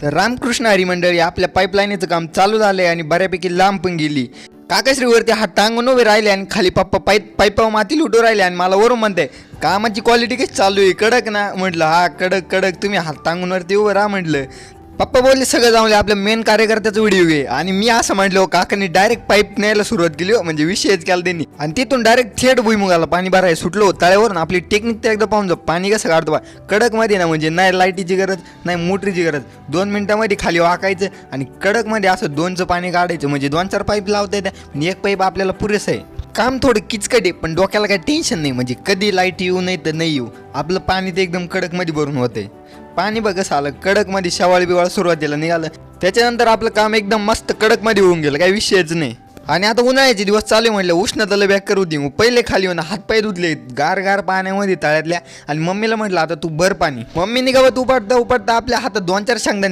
तर रामकृष्ण हरी मंडळी आपल्या पाईपलाईनचं काम चालू झालंय आणि बऱ्यापैकी लांब पण गेली. काकाश्रीवरती हात टांगून उभे राहिले आणि खाली पप्पा पाईपावर माती लुटू राहिले आणि मला वरून म्हणते कामाची क्वालिटी कशी चालू आहे कडक ना. म्हटलं हा कडक कडक, तुम्ही हात टांगून वरती उभं राहा म्हटलं. पप्पा बोलले सगळं जाऊन आपल्या मेन कार्यकर्त्याचा व्हिडिओ घे आणि मी असं म्हटलं काकांनी डायरेक्ट पाईप न्यायला सुरुवात केली म्हणजे विषयच केला त्यांनी आणि तिथून डायरेक्ट थेट भुईमुगाला पाणी भरायला सुटलो तळ्यावरून. आपली टेक्निक तर एकदा पाहून जाऊ पाणी कसं काढतो बा कडकमध्ये ना, म्हणजे नाही लाईटीची गरज नाही मोटरीची गरज, 2 मिनिटांमध्ये खाली वाकायचं आणि कडकमध्ये असं 2चं पाणी काढायचं. म्हणजे 2-4 पाईप लावता येतं पण एक पाईप आपल्याला पुरेसं आहे. काम थोडं किचकट आहे पण डोक्याला काही टेन्शन नाही, म्हणजे कधी लाईट येऊ नाही तर नाही येऊ आपलं पाणी ते एकदम कडकमध्ये भरून होते. पाणी बघ कसं आलं कडकमध्ये, शवाळ बिवाळ सुरुवातीला निघालं, त्याच्यानंतर आपलं काम एकदम मस्त कडकमध्ये होऊन गेलं, काही विषयच नाही. आणि आता उन्हाळ्याचे दिवस चालू म्हटलं उष्णताला बॅक होती. मग पहिले खाली येऊन हातपाय धुतले गार गार पाण्यामध्ये तळ्यातल्या आणि मम्मीला म्हटलं आता तू भर पाणी. मम्मीने गावात उपाडता आपल्या हातात 2-4 शेंगदाणे